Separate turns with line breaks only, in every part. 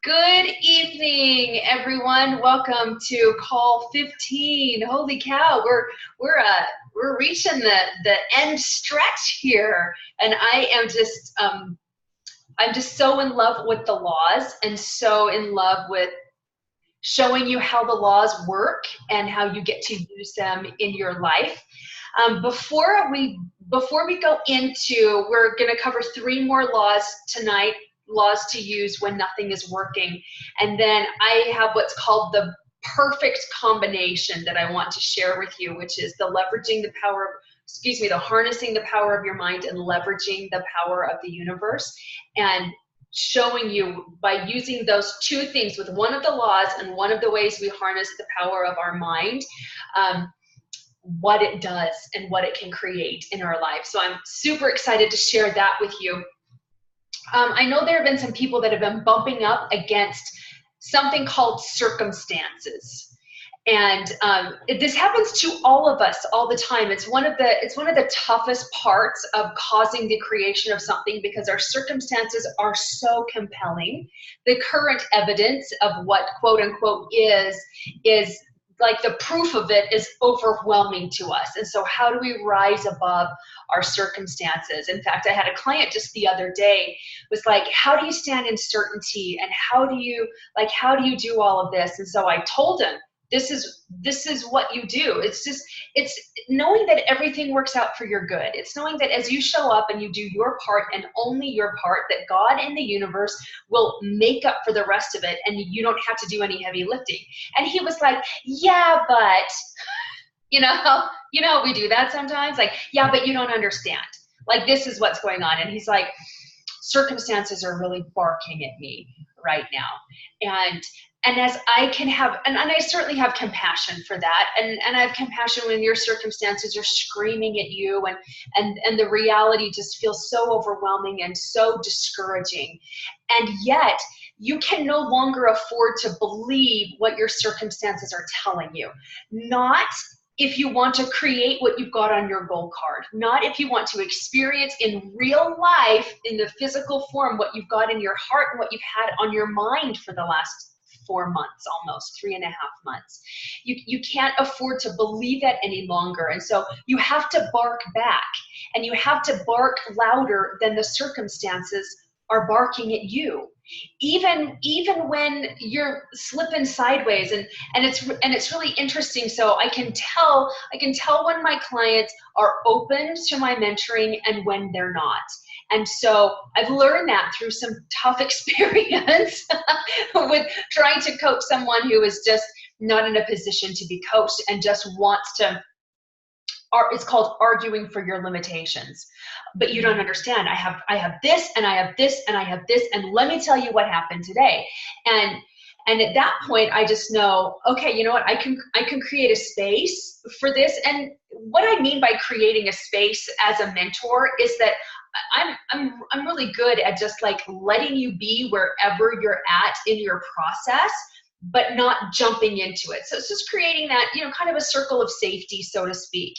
Good evening, everyone. Welcome to call 15. Holy cow, we're reaching the end stretch here, and I'm just so in love with the laws and so in love with showing you how the laws work and how you get to use them in your life. Before we go into, we're going to cover 3 more laws tonight, laws to use when nothing is working. And then I have what's called the perfect combination that I want to share with you, which is the harnessing the power of your mind and leveraging the power of the universe, and showing you by using those 2 things with one of the laws and one of the ways we harness the power of our mind, what it does and what it can create in our life. So I'm super excited to share that with you. I know there have been some people that have been bumping up against something called circumstances. And this happens to all of us all the time. It's one of the toughest parts of causing the creation of something, because our circumstances are so compelling. The current evidence of what quote unquote is like the proof of it is overwhelming to us. And so how do we rise above our circumstances? In fact, I had a client just the other day was like, how do you stand in certainty, and how do you do all of this? And so I told him, this is what you do. It's knowing that everything works out for your good. It's knowing that as you show up and you do your part and only your part, that God and the universe will make up for the rest of it, and you don't have to do any heavy lifting. And he was like, yeah, but you know we do that sometimes, like, yeah, but you don't understand. Like, this is what's going on. And he's like, circumstances are really barking at me right now. And as I can have, and I certainly have compassion for that, and I have compassion when your circumstances are screaming at you, and the reality just feels so overwhelming and so discouraging. And yet, you can no longer afford to believe what your circumstances are telling you. Not if you want to create what you've got on your goal card, not if you want to experience in real life, in the physical form, what you've got in your heart and what you've had on your mind for the last 4 months, almost 3.5 months. You can't afford to believe that any longer. And so you have to bark back, and you have to bark louder than the circumstances are barking at you. Even when you're slipping sideways, and it's really interesting. So I can tell when my clients are open to my mentoring and when they're not. And so I've learned that through some tough experience with trying to coach someone who is just not in a position to be coached and just wants to. It's called arguing for your limitations. But you don't understand. I have this, and I have this, and I have this, and let me tell you what happened today. And at that point, I just know, okay, you know what? I can create a space for this. And what I mean by creating a space as a mentor is that I'm really good at just like letting you be wherever you're at in your process, but not jumping into it. So it's just creating that, kind of a circle of safety, so to speak,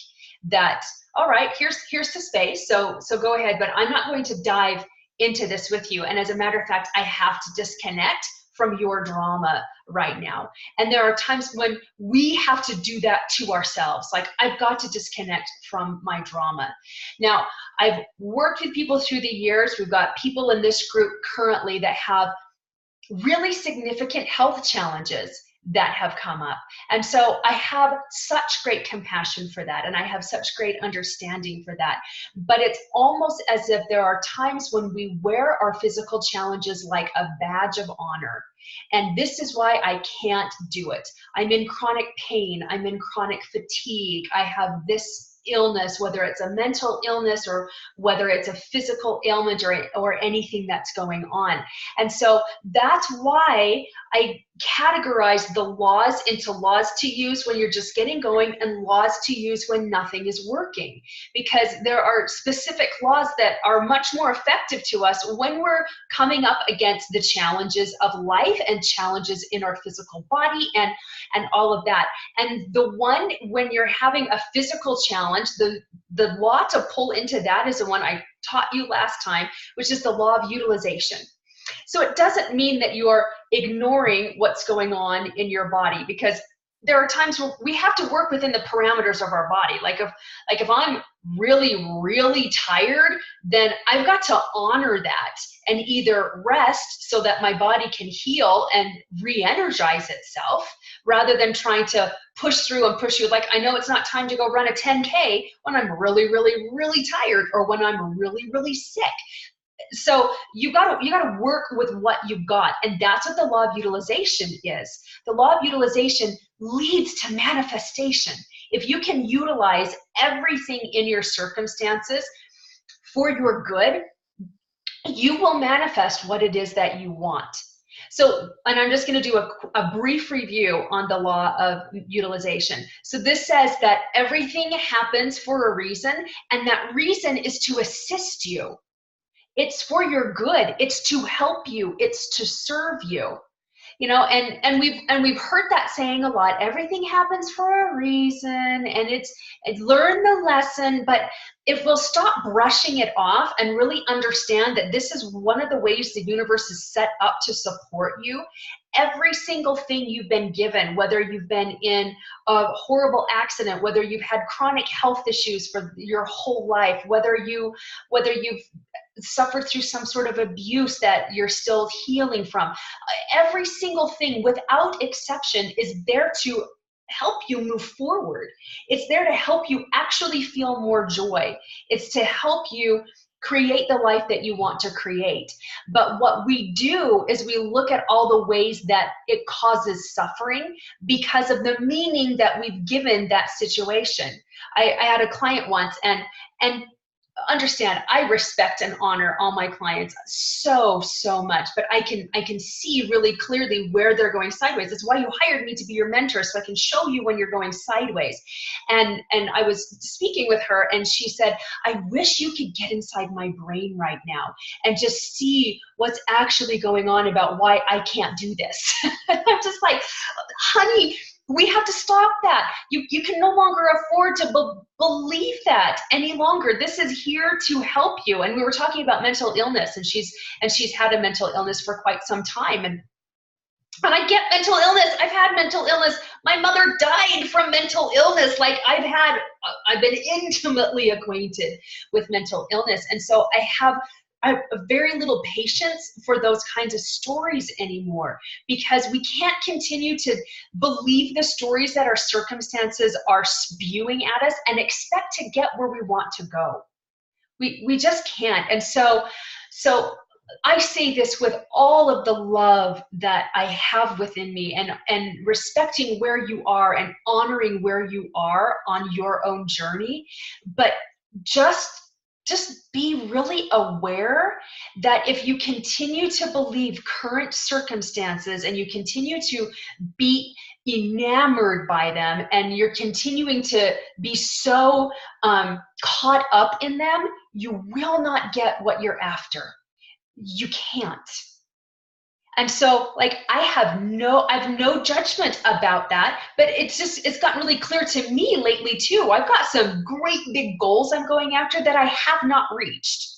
that, all right, here's the space. So go ahead, but I'm not going to dive into this with you. And as a matter of fact, I have to disconnect from your drama right now. And there are times when we have to do that to ourselves. Like, I've got to disconnect from my drama. Now, I've worked with people through the years. We've got people in this group currently that have really significant health challenges that have come up. And so I have such great compassion for that, and I have such great understanding for that. But it's almost as if there are times when we wear our physical challenges like a badge of honor. And this is why I can't do it. I'm in chronic pain. I'm in chronic fatigue. I have this illness, whether it's a mental illness or whether it's a physical ailment or anything that's going on. And so that's why I categorize the laws into laws to use when you're just getting going and laws to use when nothing is working. Because there are specific laws that are much more effective to us when we're coming up against the challenges of life and challenges in our physical body and all of that. And the one when you're having a physical challenge, the law to pull into that is the one I taught you last time, which is the law of utilization. So it doesn't mean that you're ignoring what's going on in your body, because there are times where we have to work within the parameters of our body. Like if I'm really, really tired, then I've got to honor that and either rest so that my body can heal and re-energize itself, rather than trying to push through and push you. Like, I know it's not time to go run a 10K when I'm really, really, really tired, or when I'm really, really sick. So you gotta work with what you've got, and that's what the law of utilization is. The law of utilization leads to manifestation. If you can utilize everything in your circumstances for your good, you will manifest what it is that you want. So, and I'm just going to do a brief review on the law of utilization. So this says that everything happens for a reason, and that reason is to assist you. It's for your good. It's to help you. It's to serve you. You know, and we've heard that saying a lot. Everything happens for a reason, and it's learn the lesson. But if we'll stop brushing it off and really understand that this is one of the ways the universe is set up to support you, every single thing you've been given, whether you've been in a horrible accident, whether you've had chronic health issues for your whole life, whether you've suffered through some sort of abuse that you're still healing from, every single thing without exception is there to help you move forward. It's there to help you actually feel more joy. It's to help you create the life that you want to create. But what we do is we look at all the ways that it causes suffering because of the meaning that we've given that situation. I had a client once, and understand, I respect and honor all my clients so much, but I can see really clearly where they're going sideways. That's why you hired me to be your mentor, so I can show you when you're going sideways. And I was speaking with her, and she said, I wish you could get inside my brain right now and just see what's actually going on about why I can't do this. I'm just like, honey, we have to stop that. You can no longer afford to believe that any longer. This is here to help you. And we were talking about mental illness, and she's had a mental illness for quite some time. And I get mental illness. I've had mental illness. My mother died from mental illness. Like, I've been intimately acquainted with mental illness. And so I have very little patience for those kinds of stories anymore, because we can't continue to believe the stories that our circumstances are spewing at us and expect to get where we want to go. We just can't. And so I say this with all of the love that I have within me, and respecting where you are and honoring where you are on your own journey. But just be really aware that if you continue to believe current circumstances and you continue to be enamored by them, and you're continuing to be so caught up in them, you will not get what you're after. You can't. And so, like, I have no judgment about that, but it's gotten really clear to me lately too. I've got some great big goals I'm going after that I have not reached.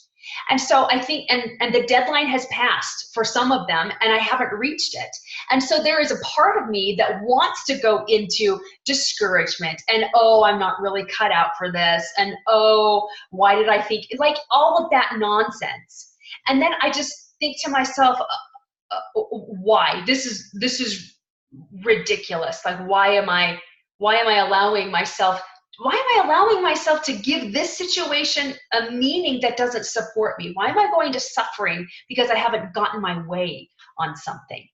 And so I think, and the deadline has passed for some of them, and I haven't reached it. And so there is a part of me that wants to go into discouragement and, oh, I'm not really cut out for this. And, oh, why did I think, like, all of that nonsense. And then I just think to myself, why? This is ridiculous. Like, why am I allowing myself to give this situation a meaning that doesn't support me? Why am I going to suffering because I haven't gotten my way on something?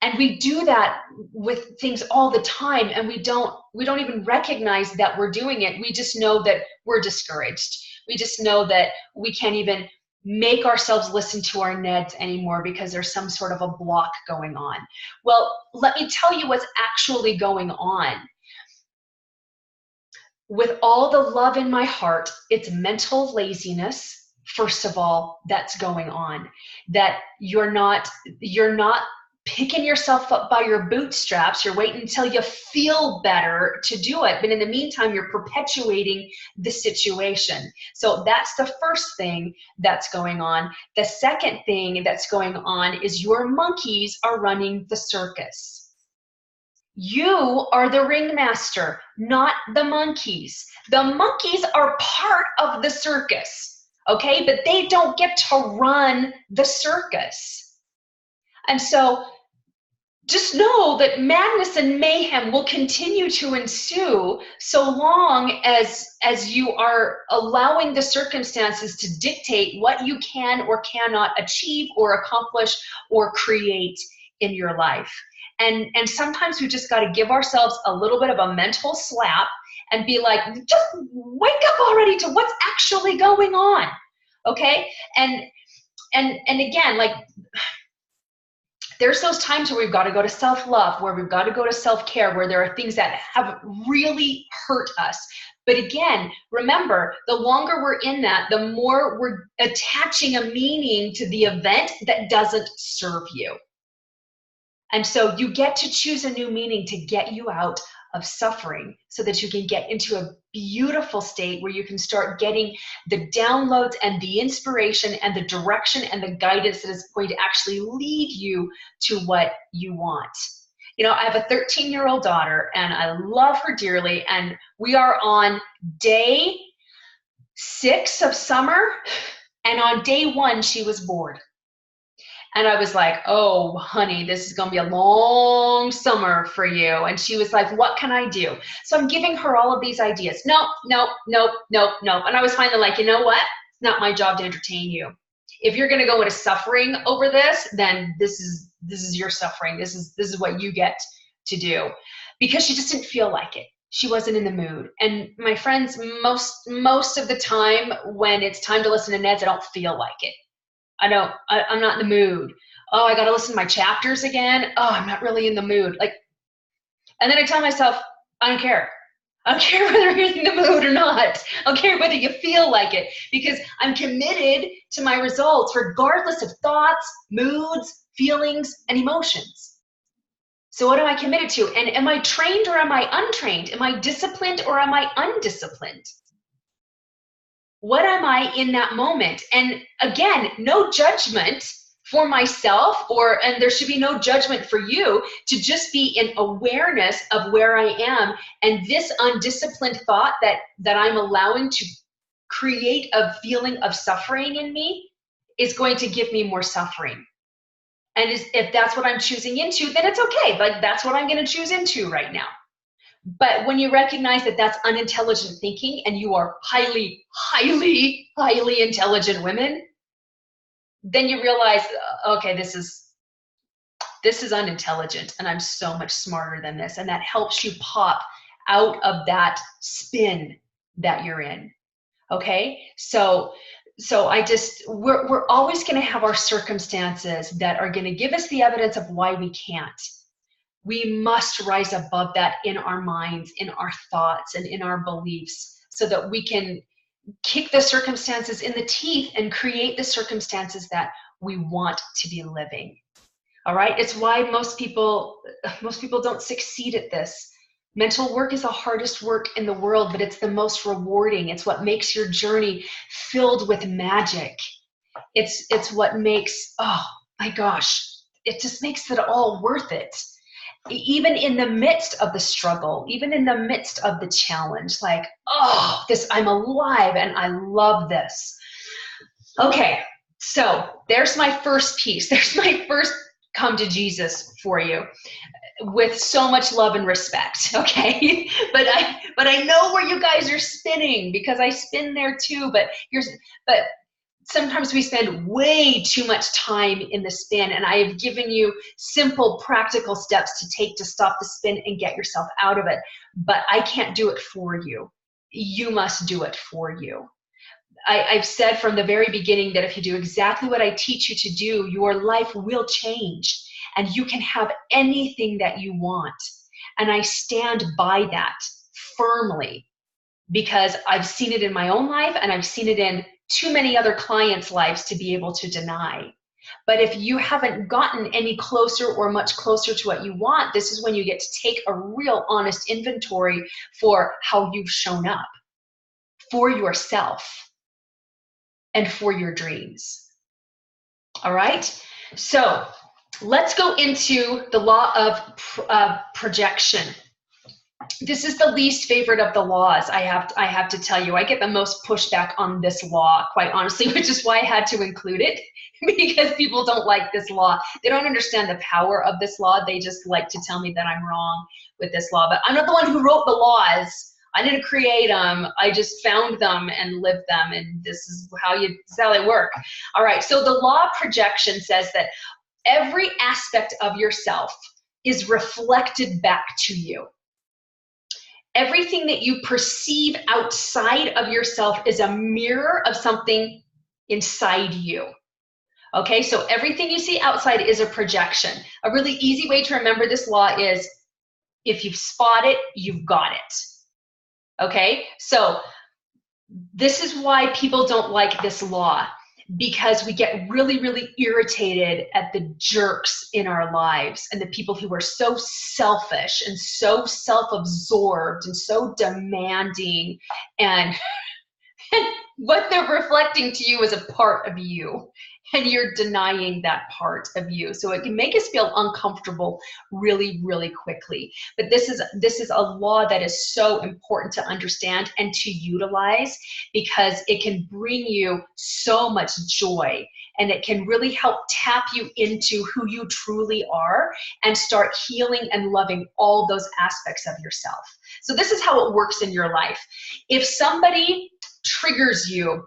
And we do that with things all the time, and we don't even recognize that we're doing it. We just know that we're discouraged. We just know that we can't even make ourselves listen to our neds anymore because there's some sort of a block going on. Well, let me tell you what's actually going on. With all the love in my heart, it's mental laziness, first of all, that's going on. That you're not picking yourself up by your bootstraps. You're waiting until you feel better to do it. But in the meantime, you're perpetuating the situation. So that's the first thing that's going on. The second thing that's going on is your monkeys are running the circus. You are the ringmaster, not the monkeys. The monkeys are part of the circus, okay? But they don't get to run the circus. And so just know that madness and mayhem will continue to ensue so long as you are allowing the circumstances to dictate what you can or cannot achieve or accomplish or create in your life. And sometimes we just got to give ourselves a little bit of a mental slap and be like, just wake up already to what's actually going on, okay? And again, like, there's those times where we've got to go to self-love, where we've got to go to self-care, where there are things that have really hurt us. But again, remember, the longer we're in that, the more we're attaching a meaning to the event that doesn't serve you. And so you get to choose a new meaning to get you out of suffering so that you can get into a beautiful state where you can start getting the downloads and the inspiration and the direction and the guidance that is going to actually lead you to what you want. You know, I have a 13-year-old daughter and I love her dearly, and we are on day 6 of summer, and on day 1 she was bored. And I was like, oh, honey, this is going to be a long summer for you. And she was like, what can I do? So I'm giving her all of these ideas. Nope, nope, nope, nope, nope. And I was finally like, you know what? It's not my job to entertain you. If you're going to go into suffering over this, then this is your suffering. This is what you get to do. Because she just didn't feel like it. She wasn't in the mood. And my friends, most of the time when it's time to listen to Neds, I don't feel like it. I'm not in the mood. Oh, I got to listen to my chapters again. Oh, I'm not really in the mood. Like, and then I tell myself, I don't care. I don't care whether you're in the mood or not. I don't care whether you feel like it, because I'm committed to my results regardless of thoughts, moods, feelings, and emotions. So what am I committed to? And am I trained or am I untrained? Am I disciplined or am I undisciplined? What am I in that moment? And again, no judgment for myself, and there should be no judgment for you, to just be in awareness of where I am. And this undisciplined thought that I'm allowing to create a feeling of suffering in me is going to give me more suffering. And if that's what I'm choosing into, then it's okay. Like, that's what I'm going to choose into right now. But when you recognize that that's unintelligent thinking and you are highly, highly, highly intelligent women, then you realize, okay, this is unintelligent and I'm so much smarter than this. And that helps you pop out of that spin that you're in. Okay? So we're always going to have our circumstances that are going to give us the evidence of why we can't. We must rise above that in our minds, in our thoughts, and in our beliefs, so that we can kick the circumstances in the teeth and create the circumstances that we want to be living. All right? It's why most people don't succeed at this. Mental work is the hardest work in the world, but it's the most rewarding. It's what makes your journey filled with magic. It's what makes, oh my gosh, it just makes it all worth it. Even in the midst of the struggle, even in the midst of the challenge, like, oh, I'm alive and I love this. Okay, so there's my first piece. There's my first come to Jesus for you, with so much love and respect, okay? But I know where you guys are spinning, because I spin there too, but sometimes we spend way too much time in the spin, and I have given you simple, practical steps to take to stop the spin and get yourself out of it. But I can't do it for you. You must do it for you. I've said from the very beginning that if you do exactly what I teach you to do, your life will change, and you can have anything that you want. And I stand by that firmly, because I've seen it in my own life, and I've seen it in too many other clients' lives to be able to deny. But if you haven't gotten any closer or much closer to what you want, this is when you get to take a real honest inventory for how you've shown up for yourself and for your dreams. All right? So let's go into the law of projection. This is the least favorite of the laws, I have to tell you. I get the most pushback on this law, quite honestly, which is why I had to include it, because people don't like this law. They don't understand the power of this law. They just like to tell me that I'm wrong with this law. But I'm not the one who wrote the laws. I didn't create them. I just found them and lived them, and this is how they work. All right, so the law of projection says that every aspect of yourself is reflected back to you. Everything that you perceive outside of yourself is a mirror of something inside you. Okay, so everything you see outside is a projection. A really easy way to remember this law is if you've spot it, you've got it. Okay, so this is why people don't like this law, because we get really, really irritated at the jerks in our lives and the people who are so selfish and so self-absorbed and so demanding, and what they're reflecting to you is a part of you, and you're denying that part of you. So it can make us feel uncomfortable really, really quickly. But this is a law that is so important to understand and to utilize, because it can bring you so much joy, and it can really help tap you into who you truly are and start healing and loving all those aspects of yourself. So this is how it works in your life. If somebody triggers you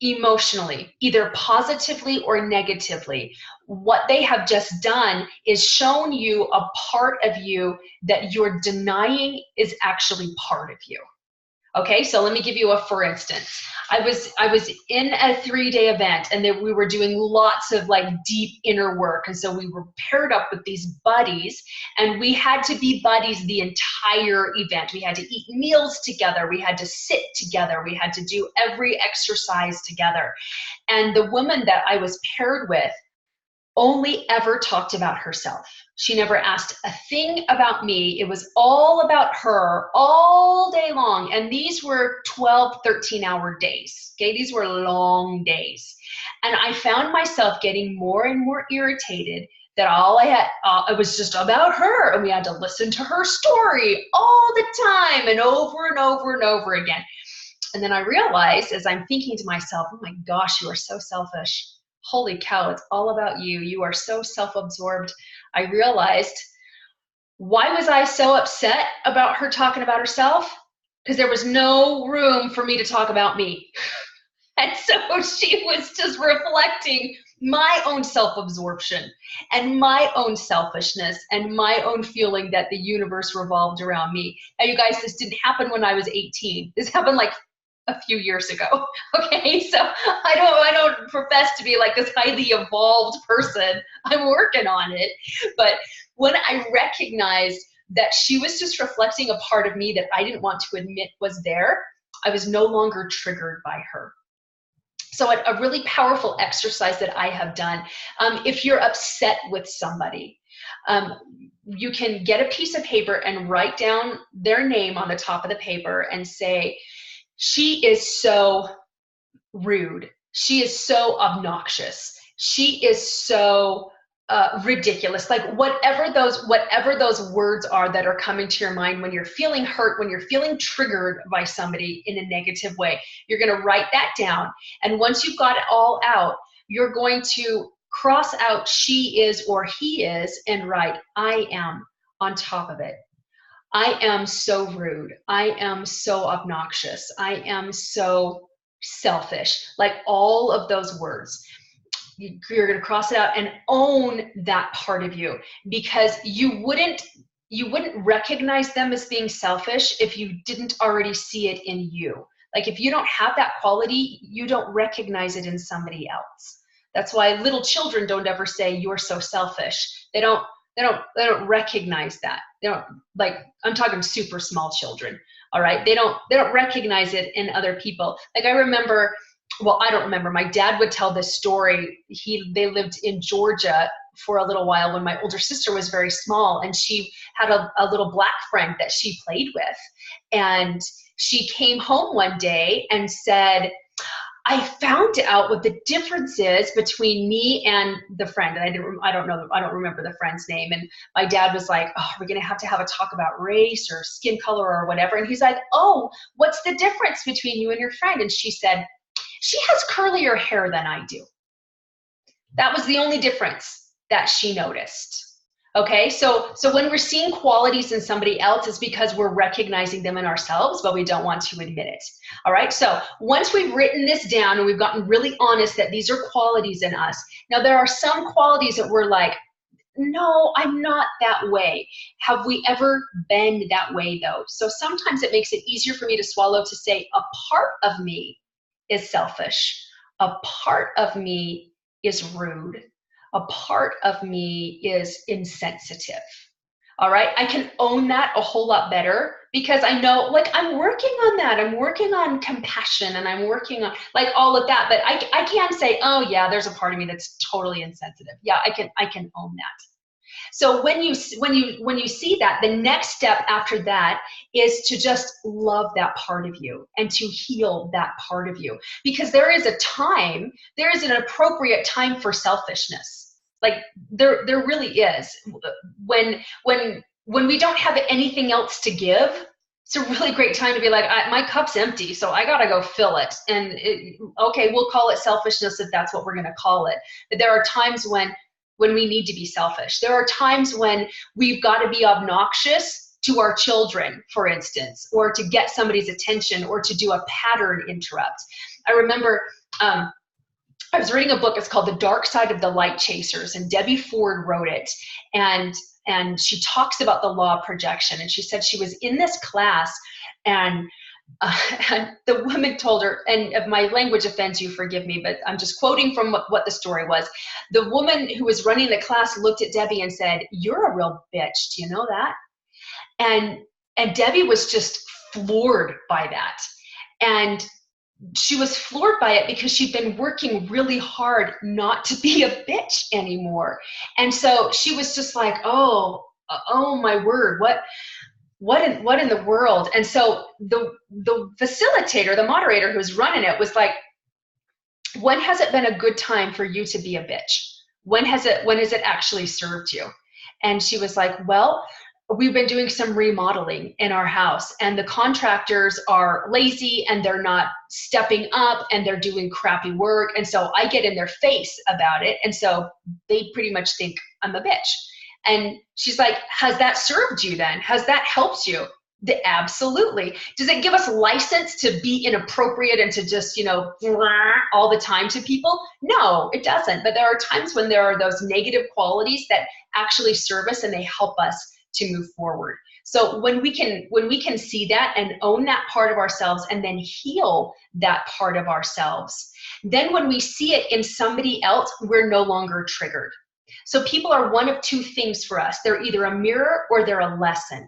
emotionally, either positively or negatively, what they have just done is shown you a part of you that you're denying is actually part of you. Okay, so let me give you a for instance. I was in a 3-day event, and then we were doing lots of like deep inner work, and so we were paired up with these buddies, and we had to be buddies the entire event. We had to eat meals together, we had to sit together, we had to do every exercise together. And the woman that I was paired with only ever talked about herself. She never asked a thing about me. It was all about her all day long. And these were 12, 13-hour days. Okay, these were long days. And I found myself getting more and more irritated that all I had, it was just about her. And we had to listen to her story all the time and over and over and over again. And then I realized, as I'm thinking to myself, oh my gosh, you are so selfish. Holy cow, it's all about you. You are so self-absorbed. I realized, why was I so upset about her talking about herself? Because there was no room for me to talk about me. And so she was just reflecting my own self-absorption and my own selfishness and my own feeling that the universe revolved around me. Now, you guys, this didn't happen when I was 18. This happened like a few years ago. Okay, so I don't profess to be like this highly evolved person. I'm working on it. But when I recognized that she was just reflecting a part of me that I didn't want to admit was there, I was no longer triggered by her. So a really powerful exercise that I have done, if you're upset with somebody, you can get a piece of paper and write down their name on the top of the paper and say, she is so rude. She is so obnoxious. She is so ridiculous. Like whatever those words are that are coming to your mind when you're feeling hurt, when you're feeling triggered by somebody in a negative way, you're going to write that down. And once you've got it all out, you're going to cross out she is or he is and write I am on top of it. I am so rude. I am so obnoxious. I am so selfish. Like all of those words. You're going to cross it out and own that part of you, because you wouldn't recognize them as being selfish if you didn't already see it in you. Like if you don't have that quality, you don't recognize it in somebody else. That's why little children don't ever say you're so selfish. They don't recognize that. They don't, like, I'm talking super small children. All right. They don't recognize it in other people. Like I remember well, I don't remember. My dad would tell this story. They lived in Georgia for a little while when my older sister was very small, and she had a little black friend that she played with. And she came home one day and said, I found out what the difference is between me and the friend. And I don't remember the friend's name. And my dad was like, oh, we're going to have a talk about race or skin color or whatever. And he's like, oh, what's the difference between you and your friend? And she said, she has curlier hair than I do. That was the only difference that she noticed. Okay, so when we're seeing qualities in somebody else, it's because we're recognizing them in ourselves, but we don't want to admit it. All right, so once we've written this down and we've gotten really honest that these are qualities in us, now there are some qualities that we're like, no, I'm not that way. Have we ever been that way though? So sometimes it makes it easier for me to swallow to say a part of me is selfish. A part of me is rude. A part of me is insensitive. All right, I can own that a whole lot better because I know, like, I'm working on that. I'm working on compassion and I'm working on like all of that. But I can't say, oh yeah, there's a part of me that's totally insensitive. Yeah, I can own that. So when you see that, the next step after that is to just love that part of you and to heal that part of you, because there is an appropriate time for selfishness. Like there really is. When we don't have anything else to give, it's a really great time to be like, my cup's empty, so I gotta go fill it. And okay, we'll call it selfishness if that's what we're gonna call it. But there are times when we need to be selfish. There are times when we've got to be obnoxious to our children, for instance, or to get somebody's attention, or to do a pattern interrupt. I remember I was reading a book. It's called The Dark Side of the Light Chasers, and Debbie Ford wrote it. And she talks about the law of projection. And she said she was in this class, and the woman told her, and if my language offends you, forgive me, but I'm just quoting from what the story was. The woman who was running the class looked at Debbie and said, "You're a real bitch. Do you know that?" And Debbie was just floored by that. And she was floored by it because she'd been working really hard not to be a bitch anymore. And so she was just like, oh my word, what in the world? And so the facilitator, the moderator who was running it was like, when has it been a good time for you to be a bitch? When has it actually served you? And she was like, well, we've been doing some remodeling in our house, and the contractors are lazy and they're not stepping up and they're doing crappy work. And so I get in their face about it. And so they pretty much think I'm a bitch. And she's like, has that served you then? Has that helped you? Absolutely. Does it give us license to be inappropriate and to just, all the time to people? No, it doesn't. But there are times when there are those negative qualities that actually serve us and they help us to move forward. So when we can see that and own that part of ourselves and then heal that part of ourselves, then when we see it in somebody else, we're no longer triggered. So people are one of two things for us. They're either a mirror or they're a lesson.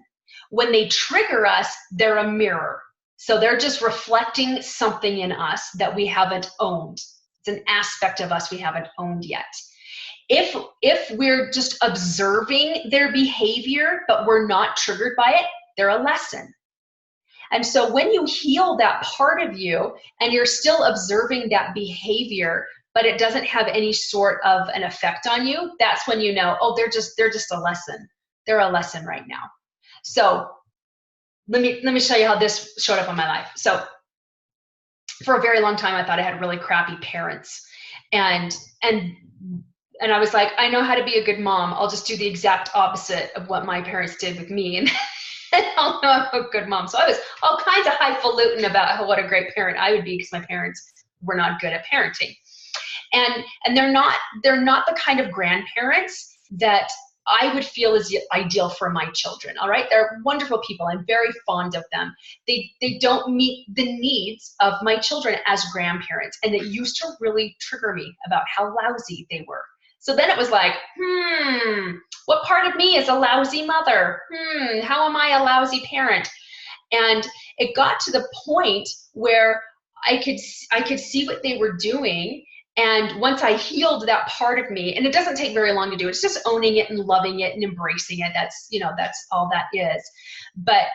When they trigger us, they're a mirror. So they're just reflecting something in us that we haven't owned. It's an aspect of us we haven't owned yet. If we're just observing their behavior, but we're not triggered by it, they're a lesson. And so when you heal that part of you and you're still observing that behavior, but it doesn't have any sort of an effect on you, that's when you know, oh, they're just a lesson. They're a lesson right now. So let me show you how this showed up in my life. So for a very long time, I thought I had really crappy parents. And I was like, I know how to be a good mom. I'll just do the exact opposite of what my parents did with me. And I'll know I'm a good mom. So I was all kinds of highfalutin about what a great parent I would be because my parents were not good at parenting. And they're not the kind of grandparents that I would feel is ideal for my children. All right, they're wonderful people. I'm very fond of them. They don't meet the needs of my children as grandparents, and it used to really trigger me about how lousy they were. So then it was like, what part of me is a lousy mother? How am I a lousy parent? And it got to the point where I could see what they were doing. And once I healed that part of me, and it doesn't take very long to do, it's just owning it and loving it and embracing it. That's, you know, that's all that is. But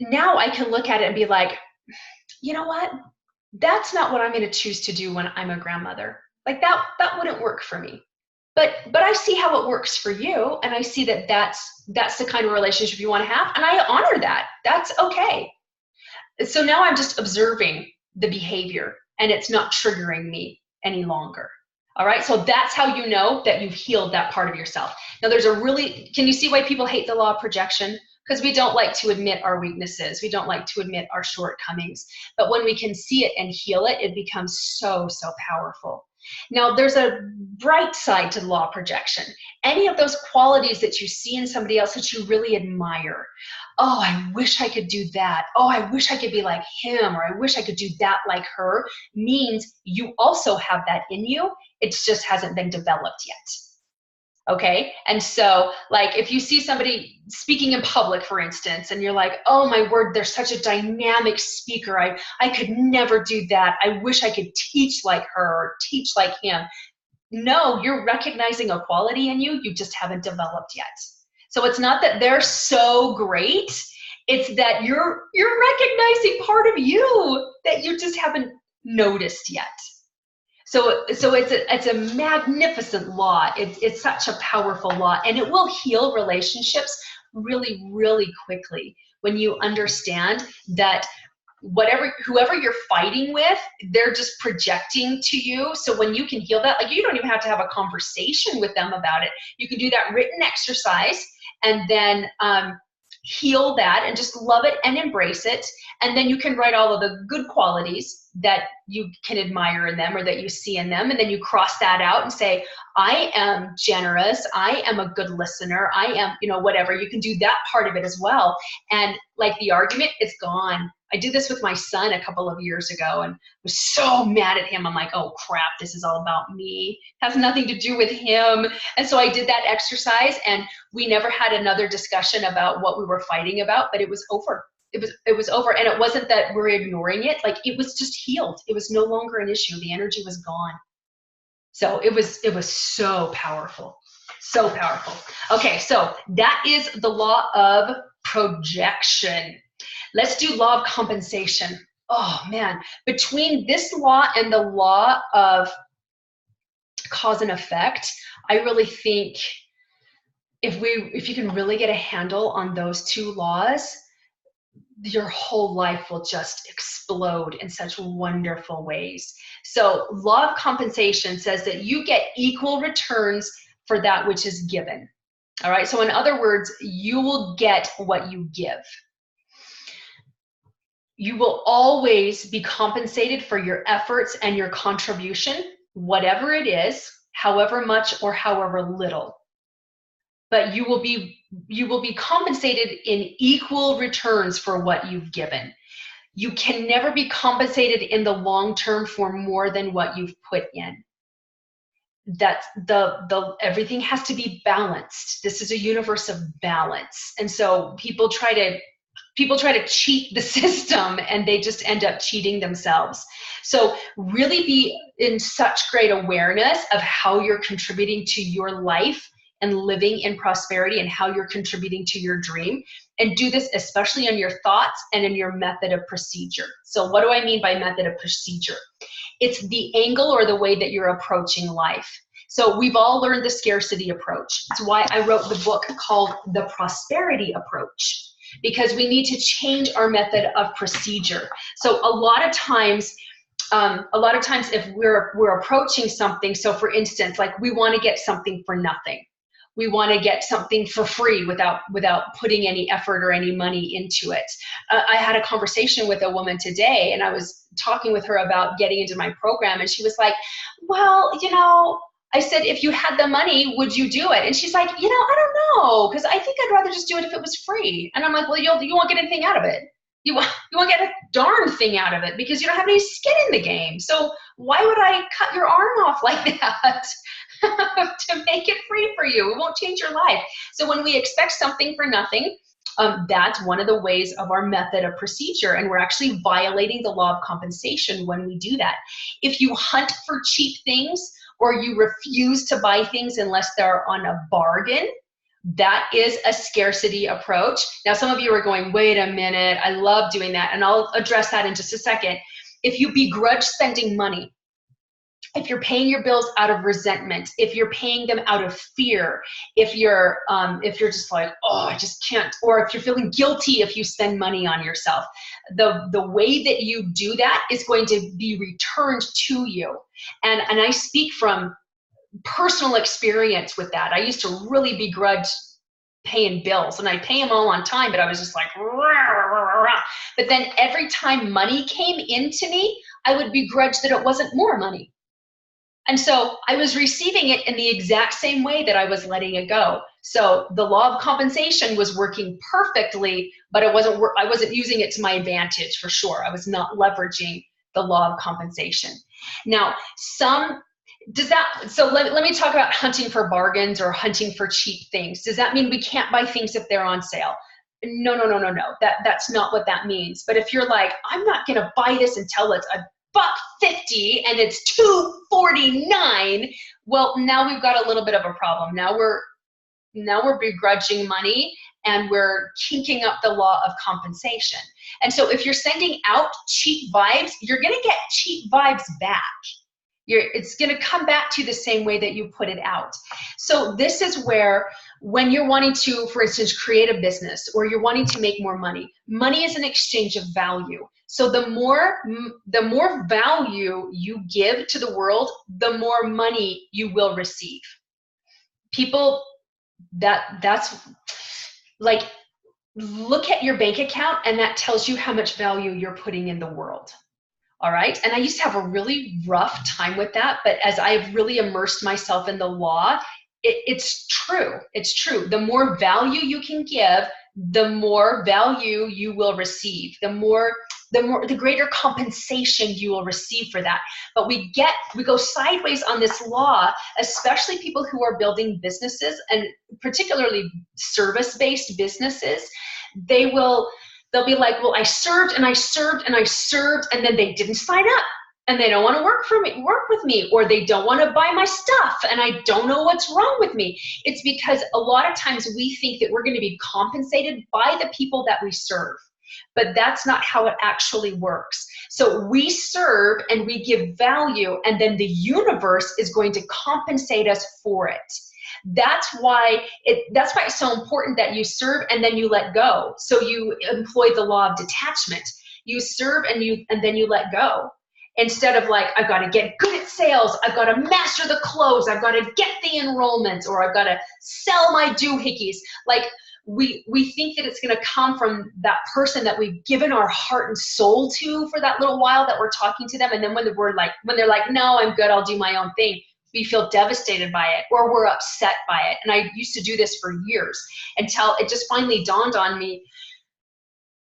now I can look at it and be like, you know what? That's not what I'm going to choose to do when I'm a grandmother. Like that wouldn't work for me. But I see how it works for you, and I see that that's the kind of relationship you want to have, and I honor that. That's okay. So now I'm just observing the behavior, and it's not triggering me any longer. All right, so that's how you know that you've healed that part of yourself. Now can you see why people hate the law of projection? Because we don't like to admit our weaknesses. We don't like to admit our shortcomings. But when we can see it and heal it, it becomes so, so powerful. Now, there's a bright side to the law of projection. Any of those qualities that you see in somebody else that you really admire. Oh, I wish I could do that. Oh, I wish I could be like him, or I wish I could do that like her, means you also have that in you. It just hasn't been developed yet. Okay, and so like if you see somebody speaking in public, for instance, and you're like, oh my word, they're such a dynamic speaker. I could never do that. I wish I could teach like her or teach like him. No, you're recognizing a quality in you just haven't developed yet. So it's not that they're so great. It's that you're recognizing part of you that you just haven't noticed yet. So it's a magnificent law. It's such a powerful law, and it will heal relationships really, really quickly when you understand that whoever you're fighting with, they're just projecting to you. So when you can heal that, like you don't even have to have a conversation with them about it. You can do that written exercise and then heal that and just love it and embrace it. And then you can write all of the good qualities that you can admire in them or that you see in them. And then you cross that out and say, I am generous. I am a good listener. I am, whatever. You can do that part of it as well. And like the argument, it's gone. I did this with my son a couple of years ago and was so mad at him. I'm like, oh crap, this is all about me. It has nothing to do with him. And so I did that exercise and we never had another discussion about what we were fighting about, but it was over. It was over. And it wasn't that we're ignoring it. Like it was just healed. It was no longer an issue. The energy was gone. So it was so powerful. So powerful. Okay, so that is the law of projection. Let's do law of compensation. Oh man, between this law and the law of cause and effect, I really think if you can really get a handle on those two laws, your whole life will just explode in such wonderful ways. So law of compensation says that you get equal returns for that which is given. All right, so in other words, you will get what you give. You will always be compensated for your efforts and your contribution, whatever it is, however much or however little. But you will be compensated in equal returns for what you've given. You can never be compensated in the long term for more than what you've put in. That's everything has to be balanced. This is a universe of balance. And so people try to cheat the system and they just end up cheating themselves. So really be in such great awareness of how you're contributing to your life and living in prosperity and how you're contributing to your dream. And do this especially in your thoughts and in your method of procedure. So what do I mean by method of procedure? It's the angle or the way that you're approaching life. So we've all learned the scarcity approach. That's why I wrote the book called The Prosperity Approach, because we need to change our method of procedure. So a lot of times if we're approaching something, so for instance, like we want to get something for nothing. We want to get something for free without putting any effort or any money into it. I had a conversation with a woman today, and I was talking with her about getting into my program, and she was like, well, I said, if you had the money, would you do it? And she's like, I don't know, because I think I'd rather just do it if it was free. And I'm like, well, you won't get anything out of it. You won't get a darn thing out of it because you don't have any skin in the game. So why would I cut your arm off like that to make it free for you? It won't change your life. So when we expect something for nothing, That's one of the ways of our method of procedure, and we're actually violating the law of compensation when we do that. If you hunt for cheap things, or you refuse to buy things unless they're on a bargain, that is a scarcity approach. Now, some of you are going, wait a minute, I love doing that, and I'll address that in just a second. If you begrudge spending money, if you're paying your bills out of resentment, if you're paying them out of fear, if you're just like, oh, I just can't, or if you're feeling guilty if you spend money on yourself, the way that you do that is going to be returned to you. And I speak from personal experience with that. I used to really begrudge paying bills, and I pay them all on time, but I was just like, rah, rah, rah. But then every time money came into me, I would begrudge that it wasn't more money. And so I was receiving it in the exact same way that I was letting it go. So the law of compensation was working perfectly, but I wasn't using it to my advantage for sure. I was not leveraging the law of compensation. Now, so let me talk about hunting for bargains or hunting for cheap things. Does that mean we can't buy things if they're on sale? No. That's not what that means. But if you're like, I'm not gonna buy this until it's $1.50 and it's $2.49, well, now we've got a little bit of a problem. Now we're begrudging money, and we're kinking up the law of compensation. And so if you're sending out cheap vibes, you're gonna get cheap vibes back. It's going to come back to you the same way that you put it out. So this is where, when you're wanting to, for instance, create a business, or you're wanting to make more money, money is an exchange of value. So the more value you give to the world, the more money you will receive. People, that's like, look at your bank account, and that tells you how much value you're putting in the world. All right. And I used to have a really rough time with that. But as I've really immersed myself in the law, it's true. It's true. The more value you can give, the more value you will receive, the greater compensation you will receive for that. But we go sideways on this law, especially people who are building businesses, and particularly service-based businesses. They'll be like, well, I served and I served and I served, and then they didn't sign up, and they don't want to work with me, or they don't want to buy my stuff, and I don't know what's wrong with me. It's because a lot of times we think that we're going to be compensated by the people that we serve, but that's not how it actually works. So we serve and we give value, and then the universe is going to compensate us for it. That's why it's so important that you serve and then you let go. So you employ the law of detachment. You serve and then you let go. Instead of like, I've got to get good at sales, I've got to master the close, I've got to get the enrollments, or I've got to sell my doohickeys. Like, we think that it's going to come from that person that we've given our heart and soul to for that little while that we're talking to them, and then when they're like, no, I'm good, I'll do my own thing, we feel devastated by it, or we're upset by it. And I used to do this for years until it just finally dawned on me.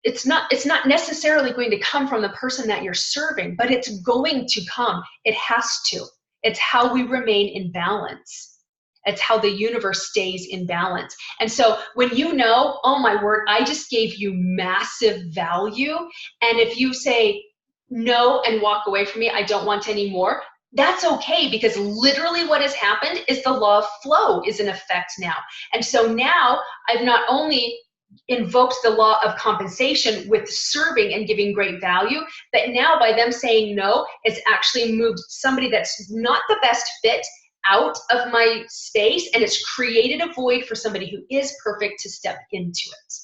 It's not necessarily going to come from the person that you're serving, but it's going to come. It has to. It's how we remain in balance. It's how the universe stays in balance. And so when you know, oh my word, I just gave you massive value, and if you say no and walk away from me, I don't want any more, that's okay, because literally what has happened is the law of flow is in effect now. And so now I've not only invoked the law of compensation with serving and giving great value, but now by them saying no, it's actually moved somebody that's not the best fit out of my space, and it's created a void for somebody who is perfect to step into it.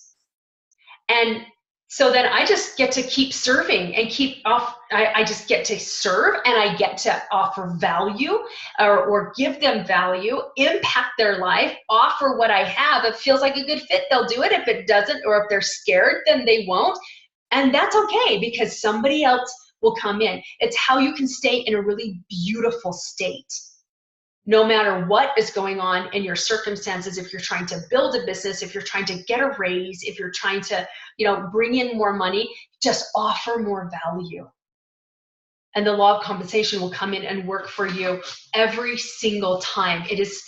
And so then I just get to keep serving and I just get to serve, and I get to offer value or give them value, impact their life, offer what I have. If it feels like a good fit, they'll do it. If it doesn't, or if they're scared, then they won't. And that's okay, because somebody else will come in. It's how you can stay in a really beautiful state, no matter what is going on in your circumstances. If you're trying to build a business, if you're trying to get a raise, if you're trying to, bring in more money, just offer more value. and the law of compensation will come in and work for you every single time. It is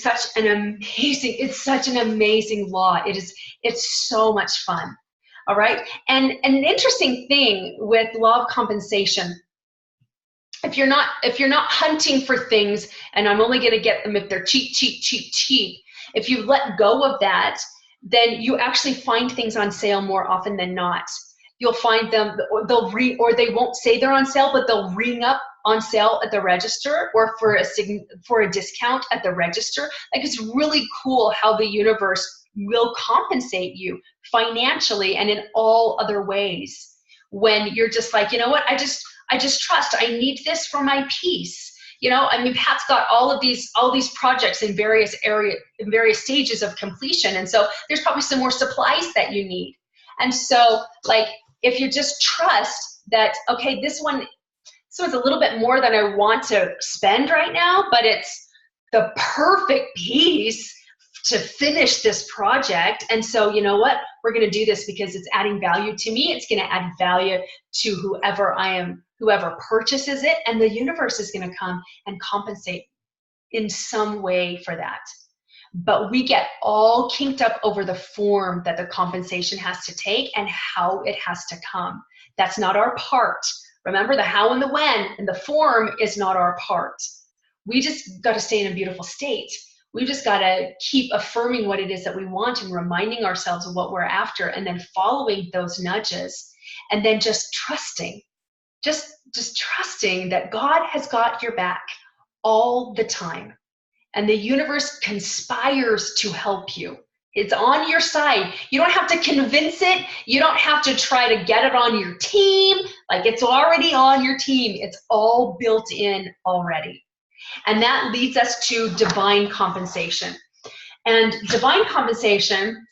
such an amazing, it's such an amazing law. It's so much fun. All right. And an interesting thing with law of compensation, if you're not hunting for things, and I'm only going to get them if they're cheap, if you let go of that, then you actually find things on sale more often than not. You'll find them, or they won't say they're on sale, but they'll ring up on sale at the register, or for a discount at the register. Like, it's really cool how the universe will compensate you financially and in all other ways when you're just like, you know what, I just trust. I need this for my peace. You know, I mean, Pat's got all these projects in various stages of completion, and so there's probably some more supplies that you need. And so, like, if you just trust that, okay, this one's a little bit more than I want to spend right now, but it's the perfect piece to finish this project. And so, you know what, we're going to do this because it's adding value to me. It's going to add value to whoever purchases it, and the universe is going to come and compensate in some way for that. But we get all kinked up over the form that the compensation has to take and how it has to come. That's not our part. Remember, the how and the when and the form is not our part. We just got to stay in a beautiful state. We just got to keep affirming what it is that we want and reminding ourselves of what we're after, and then following those nudges, and then just trusting. Just trusting that God has got your back all the time. And the universe conspires to help you. It's on your side. You don't have to convince it. You don't have to try to get it on your team. Like, it's already on your team. It's all built in already. And that leads us to divine compensation. And divine compensation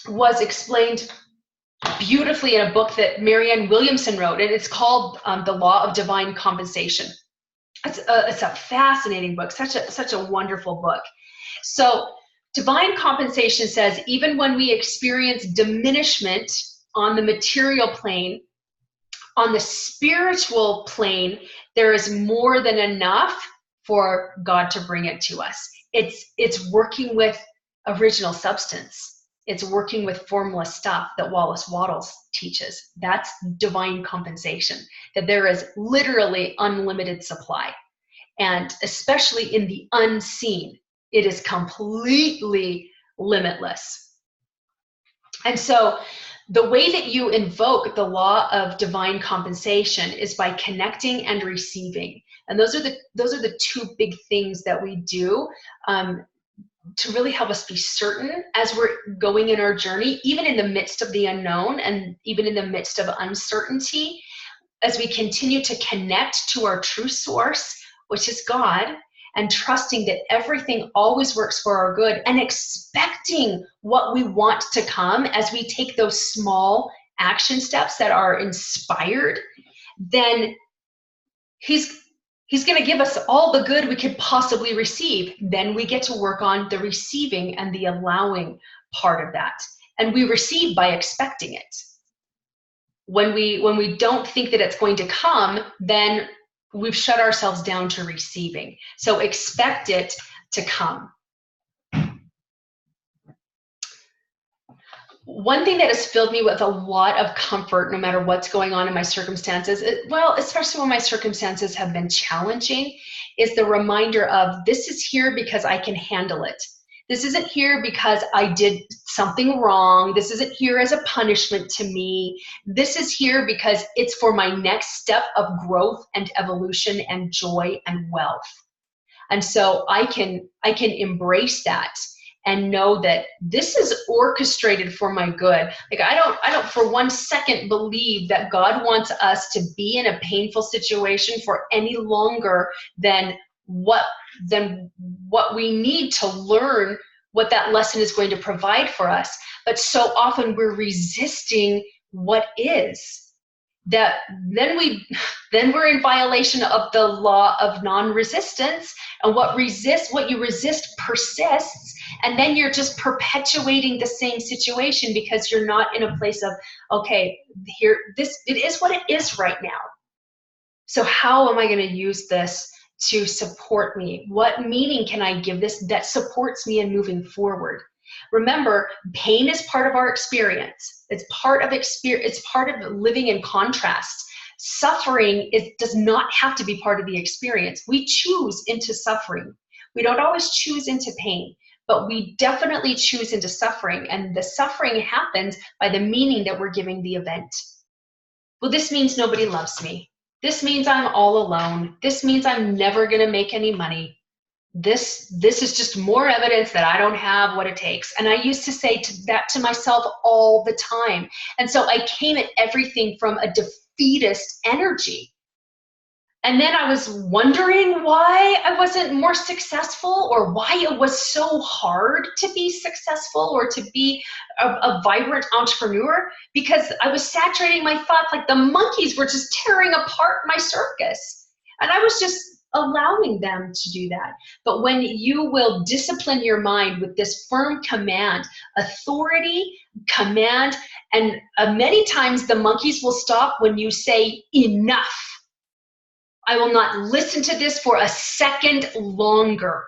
was explained beautifully in a book that Marianne Williamson wrote, and it's called The Law of Divine Compensation. It's a fascinating book, such a wonderful book. So divine compensation says, even when we experience diminishment on the material plane, on the spiritual plane, there is more than enough for God to bring it to us. It's working with original substance. It's working with formless stuff that Wallace Wattles teaches. That's divine compensation, that there is literally unlimited supply. And especially in the unseen, it is completely limitless. And so the way that you invoke the law of divine compensation is by connecting and receiving. And those are the two big things that we do to really help us be certain as we're going in our journey, even in the midst of the unknown and even in the midst of uncertainty, as we continue to connect to our true source, which is God, and trusting that everything always works for our good, and expecting what we want to come as we take those small action steps that are inspired, then He's going to give us all the good we could possibly receive. Then we get to work on the receiving and the allowing part of that. And we receive by expecting it. When we don't think that it's going to come, then we've shut ourselves down to receiving. So expect it to come. One thing that has filled me with a lot of comfort, no matter what's going on in my circumstances, especially when my circumstances have been challenging, is the reminder of, this is here because I can handle it. This isn't here because I did something wrong. This isn't here as a punishment to me. This is here because it's for my next step of growth and evolution and joy and wealth. And so I can embrace that and know that this is orchestrated for my good. Like, I don't for one second believe that God wants us to be in a painful situation for any longer than what we need to learn what that lesson is going to provide for us. But so often we're resisting what is. That then we're in violation of the law of non-resistance, and what you resist persists, And then you're just perpetuating the same situation because you're not in a place of, okay, here, it is what it is right now. So how am I going to use this to support me? What meaning can I give this that supports me in moving forward? Remember, pain is part of our experience. It's part of living in contrast. Suffering does not have to be part of the experience. We choose into suffering. We don't always choose into pain, but we definitely choose into suffering. And the suffering happens by the meaning that we're giving the event. Well, this means nobody loves me. This means I'm all alone. This means I'm never going to make any money. This is just more evidence that I don't have what it takes. And I used to say that to myself all the time. And so I came at everything from a defeatist energy. And then I was wondering why I wasn't more successful, or why it was so hard to be successful or to be a vibrant entrepreneur, because I was saturating my thoughts like the monkeys were just tearing apart my circus. And I was just allowing them to do that. But when you will discipline your mind with this firm command, authority, command, and many times the monkeys will stop when you say enough. I will not listen to this for a second longer.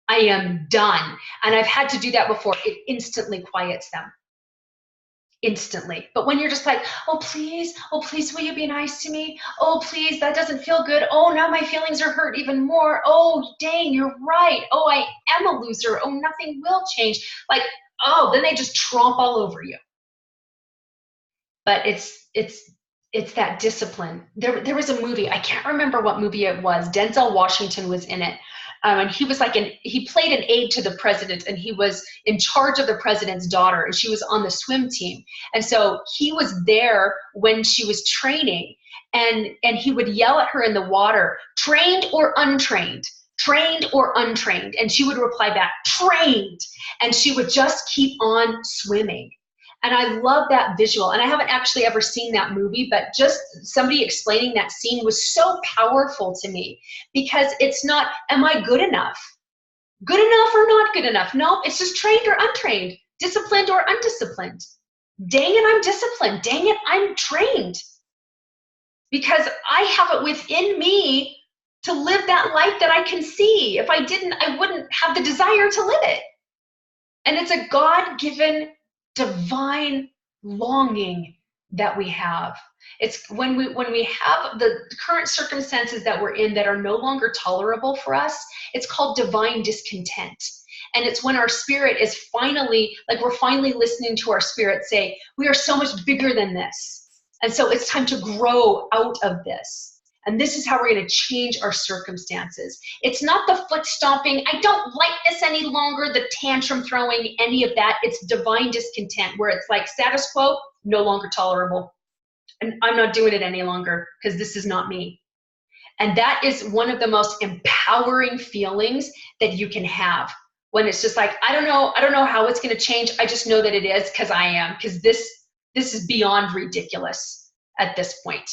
I am done. And I've had to do that before. It instantly quiets them. Instantly. But when you're just like, oh please, will you be nice to me? Oh please, that doesn't feel good. Oh, now my feelings are hurt even more. Oh dang, you're right. Oh, I am a loser. Oh, nothing will change. Like, oh, then they just tromp all over you. But it's that discipline. There was a movie, I can't remember what movie it was. Denzel Washington was in it. And he was he played an aide to the president, and he was in charge of the president's daughter, and she was on the swim team. And so he was there when she was training, and he would yell at her in the water, trained or untrained? Trained or untrained? And she would reply back, trained. And she would just keep on swimming. And I love that visual. And I haven't actually ever seen that movie, but just somebody explaining that scene was so powerful to me, because it's not, am I good enough? Good enough or not good enough? No, it's just trained or untrained, disciplined or undisciplined. Dang it, I'm disciplined. Dang it, I'm trained. Because I have it within me to live that life that I can see. If I didn't, I wouldn't have the desire to live it. And it's a God-given divine longing that we have. It's when we have the current circumstances that we're in that are no longer tolerable for us, it's called divine discontent. And it's when our spirit is finally, like we're finally listening to our spirit say, we are so much bigger than this. And so it's time to grow out of this. And this is how we're going to change our circumstances. It's not the foot stomping, I don't like this any longer, the tantrum throwing, any of that. It's divine discontent, where it's like status quo, no longer tolerable. And I'm not doing it any longer because this is not me. And that is one of the most empowering feelings that you can have, when it's just like, I don't know how it's going to change. I just know that it is, because I am, because this is beyond ridiculous at this point.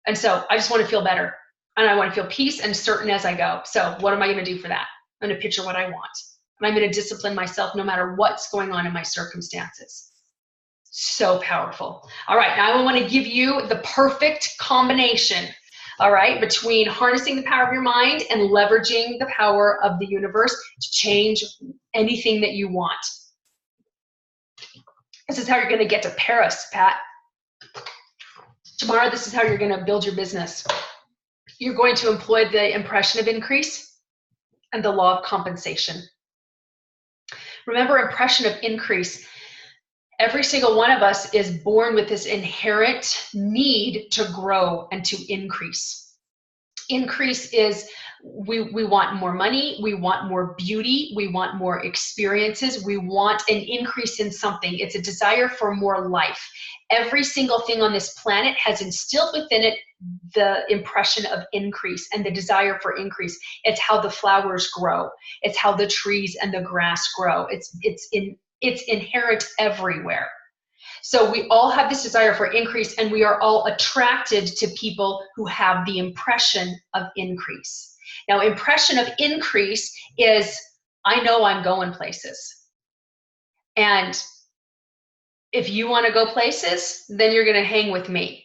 And so I just want to feel better, and I want to feel peace and certain as I go. So what am I going to do for that? I'm going to picture what I want, and I'm going to discipline myself no matter what's going on in my circumstances. So powerful. All right, now I want to give you the perfect combination, all right, between harnessing the power of your mind and leveraging the power of the universe to change anything that you want. This is how you're going to get to Paris, Pat. Tomorrow, this is how you're going to build your business. You're going to employ the impression of increase and the law of compensation. Remember, impression of increase. Every single one of us is born with this inherent need to grow and to increase. Increase is we want more money, we want more beauty, we want more experiences, we want an increase in something. It's a desire for more life. Every single thing on this planet has instilled within it the impression of increase and the desire for increase. It's how the flowers grow. It's how the trees and the grass grow. It's inherent everywhere. So we all have this desire for increase, and we are all attracted to people who have the impression of increase. Now, impression of increase is, I know I'm going places. And if you want to go places, then you're going to hang with me.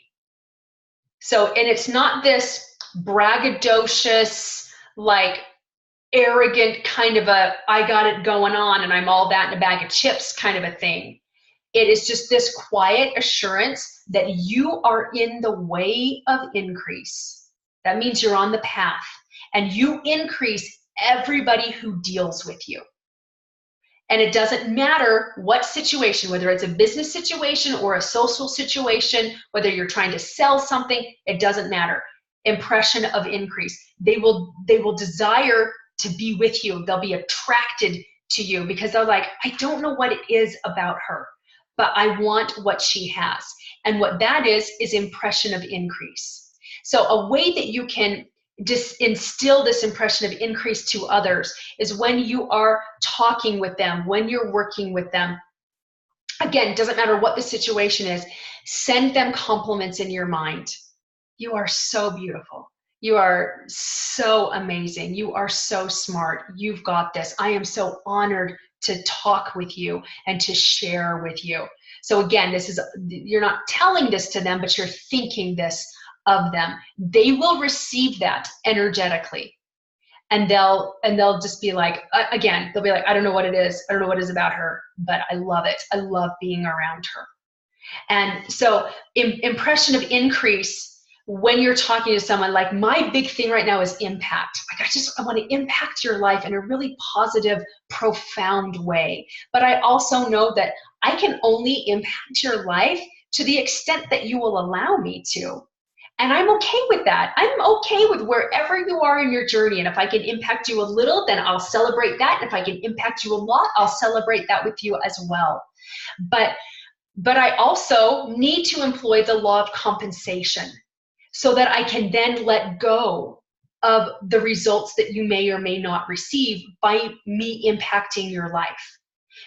So, and it's not this braggadocious, like arrogant kind of a, I got it going on and I'm all that in a bag of chips kind of a thing. It is just this quiet assurance that you are in the way of increase. That means you're on the path, and you increase everybody who deals with you. And it doesn't matter what situation, whether it's a business situation or a social situation, whether you're trying to sell something, it doesn't matter. Impression of increase. They will desire to be with you. They'll be attracted to you because they're like, I don't know what it is about her, but I want what she has. And what that is impression of increase. So a way that you can just instill this impression of increase to others is when you are talking with them, when you're working with them. Again, it doesn't matter what the situation is, send them compliments in your mind. You are so beautiful. You are so amazing. You are so smart. You've got this. I am so honored to talk with you and to share with you. So again, this is, you're not telling this to them, but you're thinking this of them. They will receive that energetically. And they'll just be like, again, they'll be like, I don't know what it is. I don't know what it is about her, but I love it. I love being around her. And so impression of increase, when you're talking to someone, like my big thing right now is impact. Like I want to impact your life in a really positive, profound way. But I also know that I can only impact your life to the extent that you will allow me to. And I'm okay with that. I'm okay with wherever you are in your journey. And if I can impact you a little, then I'll celebrate that. And if I can impact you a lot, I'll celebrate that with you as well. But I also need to employ the law of compensation so that I can then let go of the results that you may or may not receive by me impacting your life.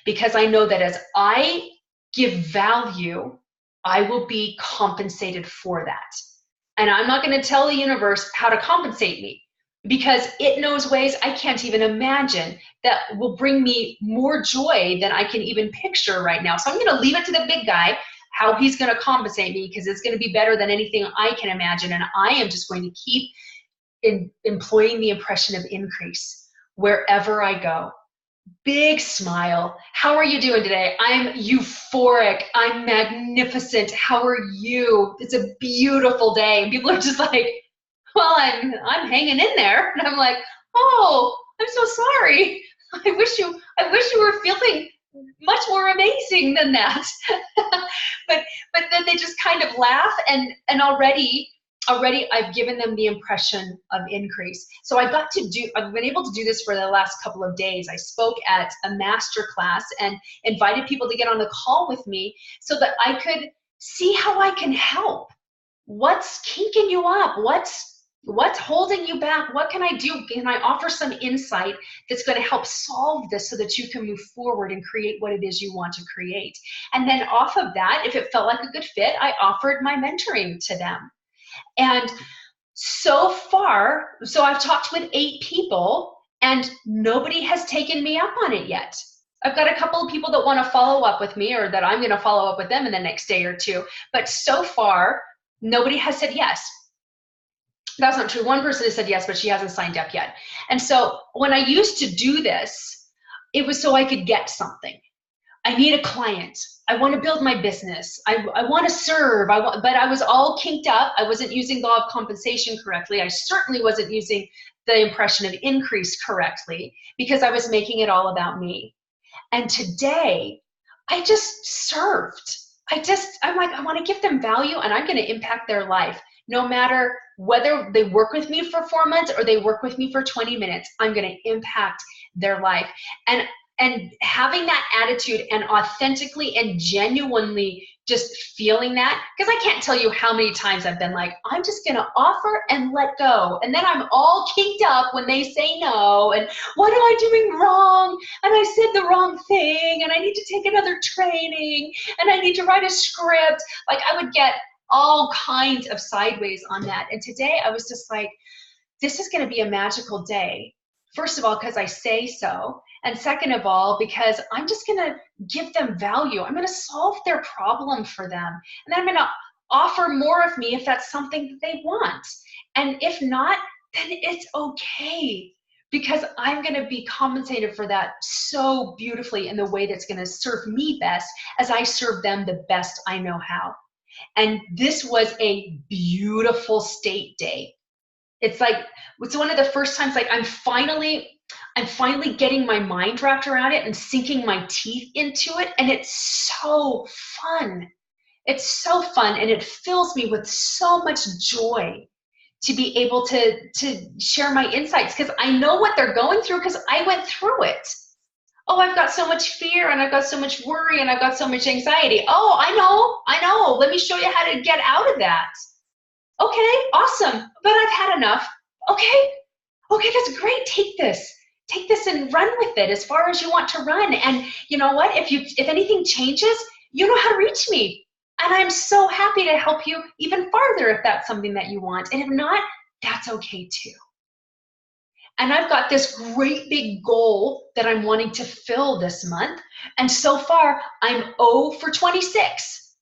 Because I know that as I give value, I will be compensated for that. And I'm not going to tell the universe how to compensate me, because it knows ways I can't even imagine that will bring me more joy than I can even picture right now. So I'm going to leave it to the big guy, how he's going to compensate me, because it's going to be better than anything I can imagine. And I am just going to keep employing the impression of increase wherever I go. Big smile. How are you doing today? I'm euphoric. I'm magnificent. How are you? It's a beautiful day. And people are just like, well, I'm hanging in there. And I'm like, oh, I'm so sorry. I wish you were feeling much more amazing than that. but then they just kind of laugh, and already I've given them the impression of increase. So I've been able to do this for the last couple of days. I spoke at a master class and invited people to get on the call with me so that I could see how I can help. What's kinking you up? What's holding you back? What can I do? Can I offer some insight that's going to help solve this so that you can move forward and create what it is you want to create? And then off of that, if it felt like a good fit, I offered my mentoring to them. And so far, so I've talked with 8 people and nobody has taken me up on it yet. I've got a couple of people that want to follow up with me, or that I'm going to follow up with them in the next day or two. But so far, nobody has said yes. That's not true. One person has said yes, but she hasn't signed up yet. And so when I used to do this, it was so I could get something. I need a client. I want to build my business. I want to serve. But I was all kinked up. I wasn't using the law of compensation correctly. I certainly wasn't using the impression of increase correctly, because I was making it all about me. And today, I just served. I'm like, I want to give them value, and I'm going to impact their life. No matter whether they work with me for 4 months or they work with me for 20 minutes, I'm going to impact their life. And having that attitude and authentically and genuinely just feeling that, because I can't tell you how many times I've been like, I'm just going to offer and let go. And then I'm all kinked up when they say no. And what am I doing wrong? And I said the wrong thing. And I need to take another training. And I need to write a script. Like, I would get all kinds of sideways on that. And today I was just like, this is going to be a magical day. First of all, because I say so. And second of all, because I'm just going to give them value. I'm going to solve their problem for them. And then I'm going to offer more of me if that's something that they want. And if not, then it's okay, because I'm going to be compensated for that so beautifully in the way that's going to serve me best as I serve them the best I know how. And this was a beautiful state day. It's one of the first times I'm finally getting my mind wrapped around it and sinking my teeth into it. And it's so fun. It's so fun, and it fills me with so much joy to be able to share my insights, because I know what they're going through, because I went through it. Oh, I've got so much fear, and I've got so much worry, and I've got so much anxiety. Oh, I know. Let me show you how to get out of that. Okay, awesome. But I've had enough. Okay, that's great. Take this and run with it as far as you want to run. And you know what? If anything changes, you know how to reach me. And I'm so happy to help you even farther if that's something that you want. And if not, that's okay too. And I've got this great big goal that I'm wanting to fill this month. And so far, I'm 0 for 26.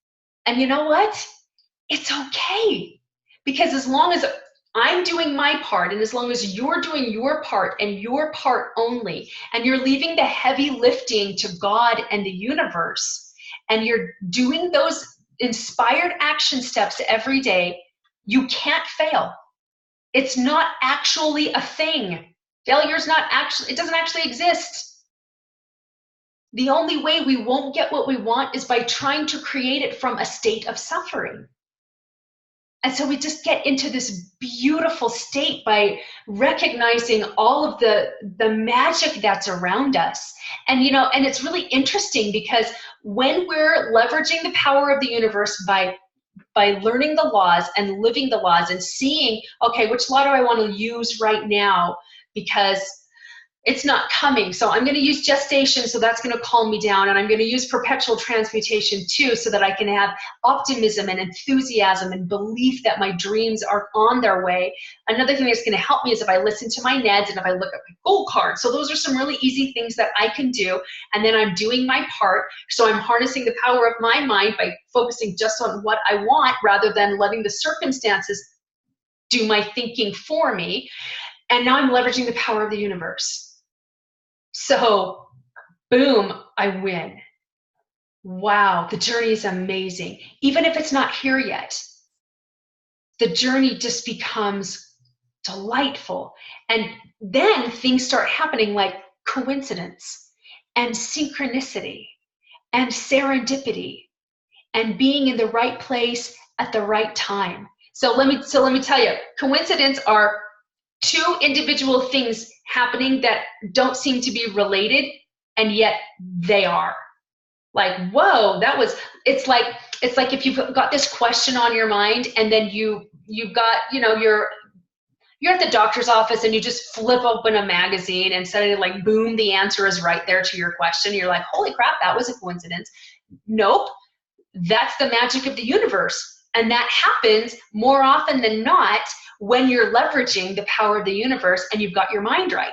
And you know what? It's okay. Because as long as I'm doing my part, and as long as you're doing your part and your part only, and you're leaving the heavy lifting to God and the universe, and you're doing those inspired action steps every day, you can't fail. It's not actually a thing. Failure's not actually, it doesn't actually exist. The only way we won't get what we want is by trying to create it from a state of suffering. And so we just get into this beautiful state by recognizing all of the magic that's around us. And and it's really interesting, because when we're leveraging the power of the universe by learning the laws and living the laws and seeing, okay, which law do I want to use right now, because it's not coming. So I'm going to use gestation, so that's going to calm me down. And I'm going to use perpetual transmutation too, so that I can have optimism and enthusiasm and belief that my dreams are on their way. Another thing that's going to help me is if I listen to my NEDs and if I look at my goal card. So those are some really easy things that I can do. And then I'm doing my part. So I'm harnessing the power of my mind by focusing just on what I want, rather than letting the circumstances do my thinking for me. And now I'm leveraging the power of the universe. So, boom, I win. Wow, the journey is amazing. Even if it's not here yet, the journey just becomes delightful. And then things start happening like coincidence and synchronicity and serendipity and being in the right place at the right time. So let me tell you, coincidence are two individual things happening that don't seem to be related, and yet they are. Like, whoa, it's like if you've got this question on your mind, and then you've got, you're at the doctor's office and you just flip open a magazine and suddenly, boom, the answer is right there to your question. You're like, holy crap, that was a coincidence. Nope, that's the magic of the universe. And that happens more often than not when you're leveraging the power of the universe and you've got your mind right.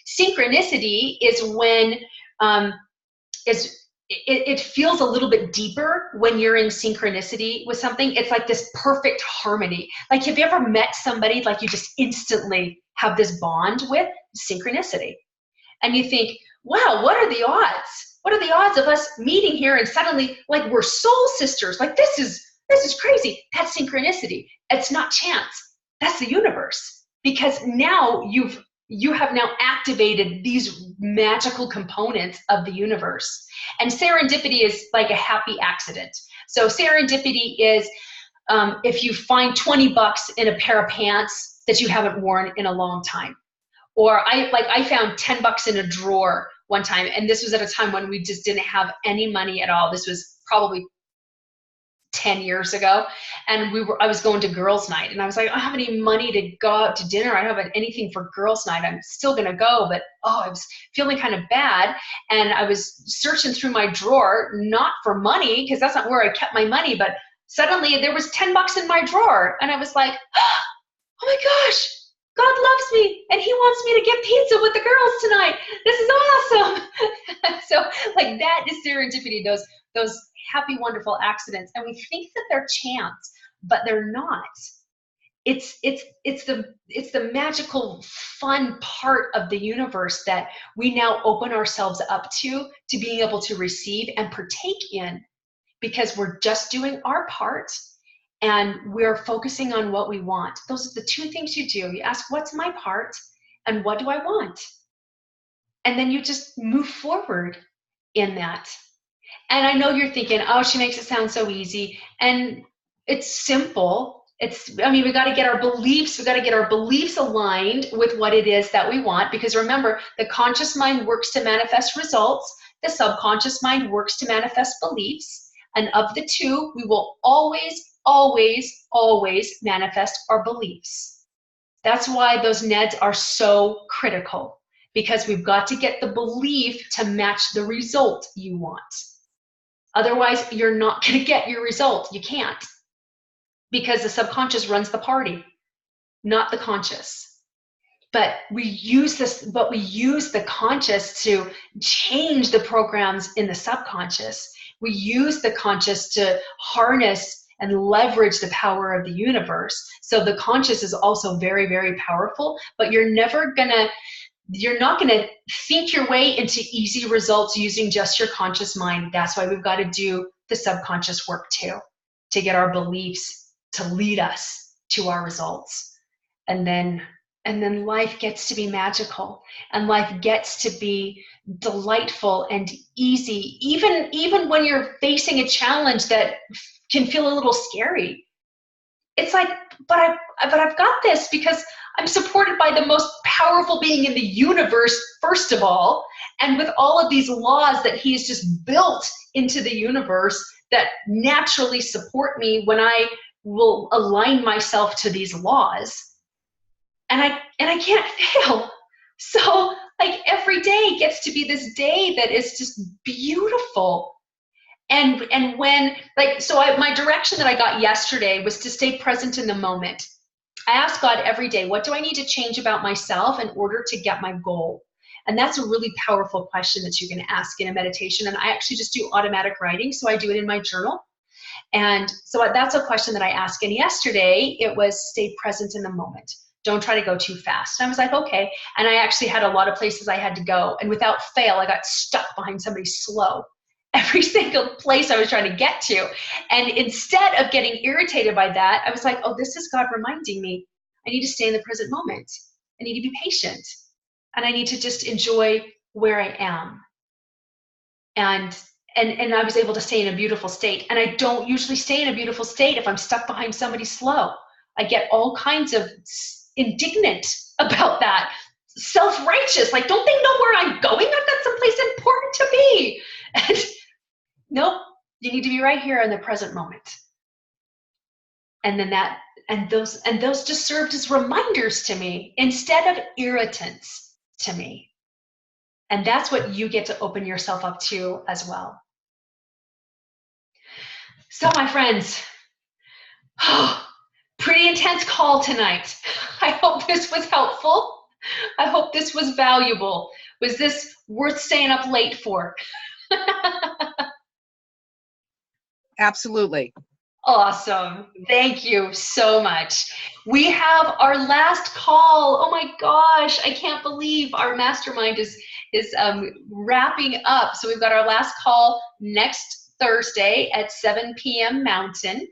Synchronicity is when it feels a little bit deeper when you're in synchronicity with something. It's like this perfect harmony. Like, have you ever met somebody like you just instantly have this bond with? Synchronicity. And you think, wow, what are the odds? What are the odds of us meeting here and suddenly we're soul sisters? This is crazy. That's synchronicity. It's not chance. That's the universe, because now you have now activated these magical components of the universe. And serendipity is like a happy accident. So serendipity is if you find $20 in a pair of pants that you haven't worn in a long time. Or I found $10 in a drawer one time, and this was at a time when we just didn't have any money at all. This was probably 10 years ago, and I was going to girls' night, and I was like, I don't have any money to go out to dinner. I don't have anything for girls' night. I'm still gonna go, but I was feeling kind of bad, and I was searching through my drawer, not for money, because that's not where I kept my money, but suddenly there was $10 in my drawer, and I was like, oh my gosh, God loves me, and He wants me to get pizza with the girls tonight. This is So like that is serendipity, those happy, wonderful accidents. And we think that they're chance, but they're not. It's the magical, fun part of the universe that we now open ourselves up to being able to receive and partake in, because we're just doing our part and we're focusing on what we want. Those are the two things you do. You ask, what's my part and what do I want? And then you just move forward in that. And I know you're thinking, oh, she makes it sound so easy. And it's simple. We got to get our beliefs aligned with what it is that we want. Because remember, the conscious mind works to manifest results. The subconscious mind works to manifest beliefs. And of the two, we will always, always, always manifest our beliefs. That's why those NEDs are so critical, because we've got to get the belief to match the result you want. Otherwise, you're not going to get your result. You can't, because the subconscious runs the party, not the conscious. But we use the conscious to change the programs in the subconscious. We use the conscious to harness and leverage the power of the universe. So the conscious is also very, very powerful, but you're not going to think your way into easy results using just your conscious mind. That's why we've got to do the subconscious work too, to get our beliefs to lead us to our results. And then life gets to be magical, and life gets to be delightful and easy, even when you're facing a challenge that can feel a little scary. It's like, but I've got this, because I'm supported by the most powerful being in the universe, first of all, and with all of these laws that he's just built into the universe that naturally support me when I will align myself to these laws. And I can't fail. So like every day gets to be this day that is just beautiful. And when, like, so my direction that I got yesterday was to stay present in the moment. I ask God every day, what do I need to change about myself in order to get my goal? And that's a really powerful question that you can ask in a meditation. And I actually just do automatic writing, so I do it in my journal. And so that's a question that I ask. And yesterday it was stay present in the moment. Don't try to go too fast. And I was like, okay. And I actually had a lot of places I had to go. And without fail, I got stuck behind somebody slow. Every single place I was trying to get to. And instead of getting irritated by that, I was like, oh, this is God reminding me I need to stay in the present moment. I need to be patient. And I need to just enjoy where I am. And I was able to stay in a beautiful state. And I don't usually stay in a beautiful state if I'm stuck behind somebody slow. I get all kinds of indignant about that. Self-righteous, like, don't they know where I'm going? I've got someplace important to be. And nope, you need to be right here in the present moment. And then those just served as reminders to me instead of irritants to me. And that's what you get to open yourself up to as well. So my friends, pretty intense call tonight. I hope this was helpful. I hope this was valuable. Was this worth staying up late for?
Absolutely.
Awesome. Thank you so much. We have our last call. Oh my gosh, I can't believe our mastermind is wrapping up. So we've got our last call next Thursday at 7 p.m. Mountain.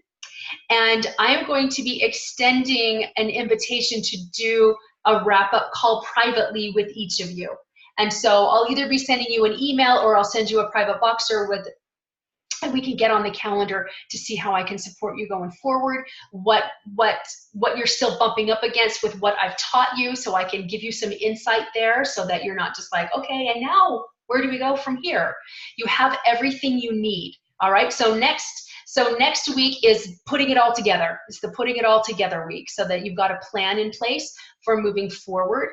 And I'm going to be extending an invitation to do a wrap-up call privately with each of you. And so I'll either be sending you an email or I'll send you a private Voxer and we can get on the calendar to see how I can support you going forward, what you're still bumping up against with what I've taught you, so I can give you some insight there so that you're not just like, okay, and now where do we go from here? You have everything you need, all right? So next week is putting it all together. It's the putting it all together week, so that you've got a plan in place for moving forward.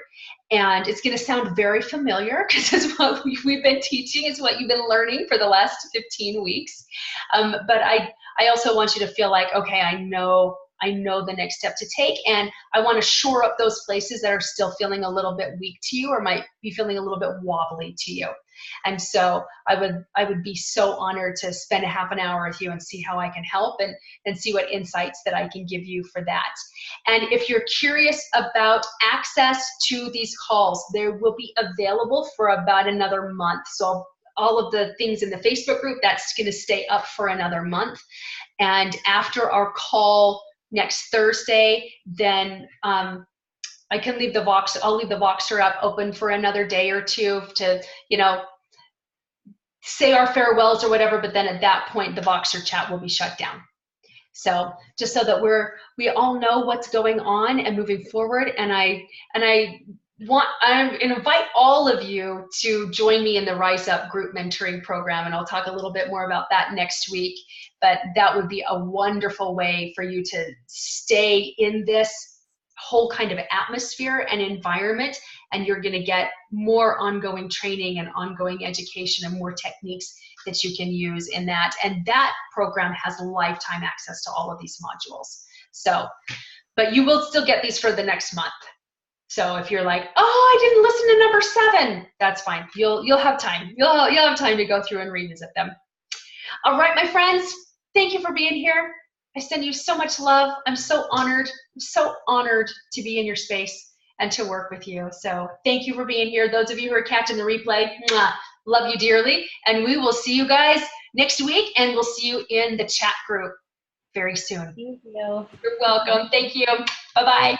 And it's going to sound very familiar because it's what we've been teaching. It's what you've been learning for the last 15 weeks. But I also want you to feel like, okay, I know I know the next step to take, and I want to shore up those places that are still feeling a little bit weak to you or might be feeling a little bit wobbly to you. And so I would be so honored to spend a half an hour with you and see how I can help and see what insights that I can give you for that. And if you're curious about access to these calls, they will be available for about another month. So all of the things in the Facebook group, that's going to stay up for another month. And after our call next Thursday, then I can leave the Voxer, I'll leave the Voxer app open for another day or two to, you know, say our farewells or whatever, but then at that point, the Voxer chat will be shut down. So just so that we all know what's going on and moving forward. And I invite all of you to join me in the Rise Up group mentoring program, and I'll talk a little bit more about that next week. But that would be a wonderful way for you to stay in this whole kind of atmosphere and environment, and you're going to get more ongoing training and ongoing education and more techniques that you can use in that. And that program has lifetime access to all of these modules. So, but you will still get these for the next month. So if you're like, oh, I didn't listen to number 7, that's fine. You'll have time. You'll have time to go through and revisit them. All right, my friends, thank you for being here. I send you so much love. I'm so honored. I'm so honored to be in your space and to work with you. So thank you for being here. Those of you who are catching the replay, mwah, love you dearly. And we will see you guys next week, and we'll see you in the chat group very soon.
Thank you.
You're welcome. Thank you. Bye-bye.